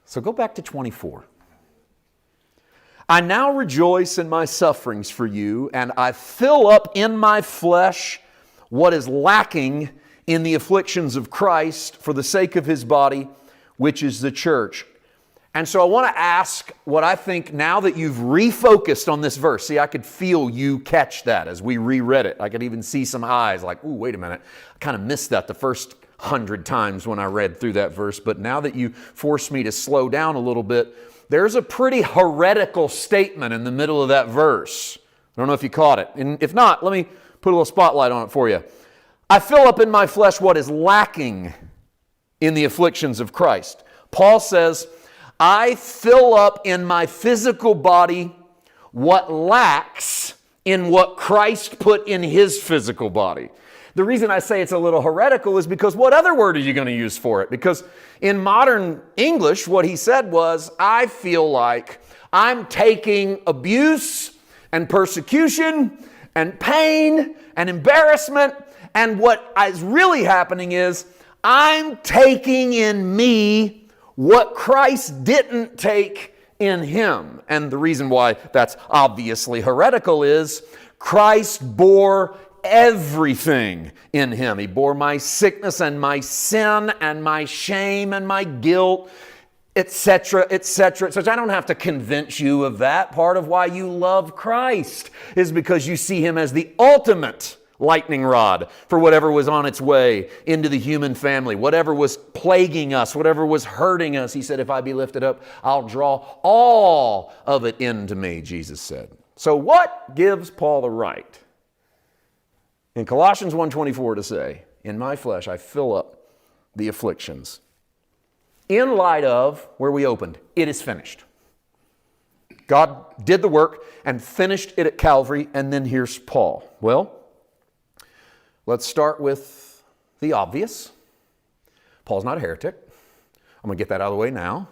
So go back to 24. I now rejoice in my sufferings for you, and I fill up in my flesh what is lacking in the afflictions of Christ for the sake of His body, which is the church. And so I want to ask what I think now that you've refocused on this verse. See, I could feel you catch that as we reread it. I could even see some eyes like, ooh, wait a minute. I kind of missed that the first 100 times when I read through that verse. But now that you force me to slow down a little bit, there's a pretty heretical statement in the middle of that verse. I don't know if you caught it. And if not, let me put a little spotlight on it for you. I fill up in my flesh what is lacking in the afflictions of Christ. Paul says, I fill up in my physical body what lacks in what Christ put in His physical body. The reason I say it's a little heretical is because what other word are you going to use for it? Because in modern English, what he said was, I feel like I'm taking abuse and persecution and pain and embarrassment, and what is really happening is I'm taking in me what Christ didn't take in Him. And the reason why that's obviously heretical is Christ bore everything in Him. He bore my sickness and my sin and my shame and my guilt, etc., etc., etc. I don't have to convince you of that. Part of why you love Christ is because you see Him as the ultimate lightning rod for whatever was on its way into the human family, whatever was plaguing us, whatever was hurting us. He said, if I be lifted up, I'll draw all of it into me, Jesus said. So what gives Paul the right in Colossians 1:24 to say, in my flesh I fill up the afflictions, in light of where we opened, it is finished. God did the work and finished it at Calvary, and then here's Paul. Well, let's start with the obvious. Paul's not a heretic. I'm going to get that out of the way now.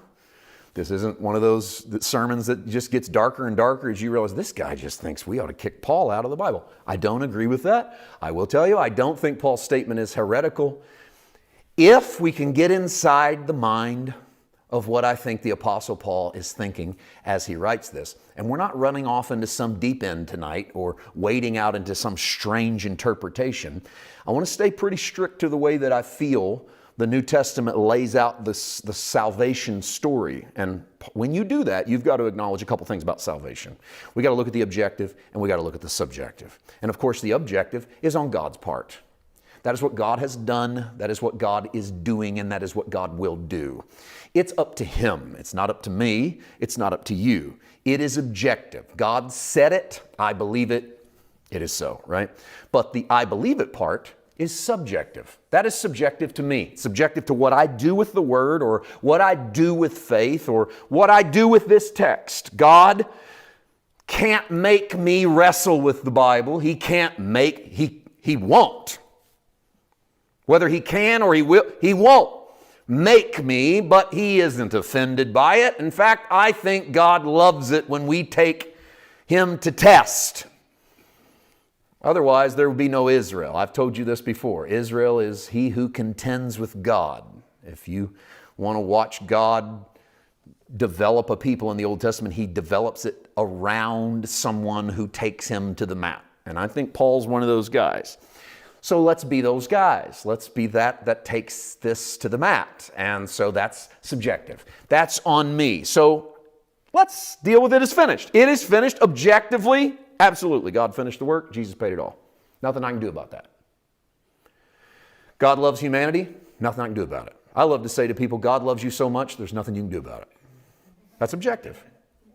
This isn't one of those sermons that just gets darker and darker as you realize this guy just thinks we ought to kick Paul out of the Bible. I don't agree with that. I will tell you, I don't think Paul's statement is heretical. If we can get inside the mind of what I think the Apostle Paul is thinking as he writes this. And we're not running off into some deep end tonight or wading out into some strange interpretation. I want to stay pretty strict to the way that I feel the New Testament lays out the salvation story. And when you do that, you've got to acknowledge a couple things about salvation. We got to look at the objective and we got to look at the subjective. And of course, the objective is on God's part. That is what God has done, that is what God is doing, and that is what God will do. It's up to Him. It's not up to me. It's not up to you. It is objective. God said it. I believe it. It is so, right? But the I believe it part is subjective. That is subjective to me. It's subjective to what I do with the Word or what I do with faith or what I do with this text. God can't make me wrestle with the Bible. He can't make, He won't. Whether He can or He will, He won't make me, but He isn't offended by it. In fact, I think God loves it when we take Him to test. Otherwise, there would be no Israel. I've told you this before. Israel is he who contends with God. If you want to watch God develop a people in the Old Testament, He develops it around someone who takes him to the mat. And I think Paul's one of those guys. So let's be those guys. Let's be that takes this to the mat. And so that's subjective. That's on me. So let's deal with it as finished. It is finished objectively. Absolutely. God finished the work. Jesus paid it all. Nothing I can do about that. God loves humanity. Nothing I can do about it. I love to say to people, God loves you so much, there's nothing you can do about it. That's objective,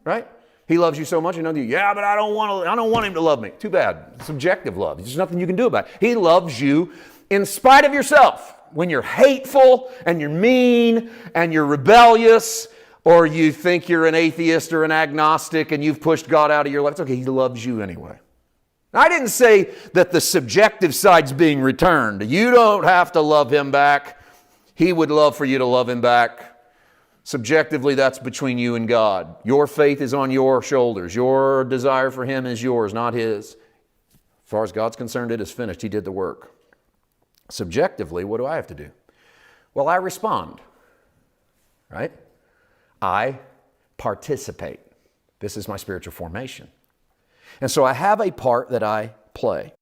right? He loves you so much, and you, yeah, but I don't want Him to love me. Too bad. Subjective love. There's nothing you can do about it. He loves you in spite of yourself. When you're hateful and you're mean and you're rebellious, or you think you're an atheist or an agnostic and you've pushed God out of your life, it's okay. He loves you anyway. Now, I didn't say that the subjective side's being returned. You don't have to love Him back. He would love for you to love Him back. Subjectively, that's between you and God. Your faith is on your shoulders. Your desire for Him is yours, not His. As far as God's concerned, it is finished. He did the work. Subjectively, what do I have to do? Well, I respond, right? I participate. This is my spiritual formation. And so I have a part that I play.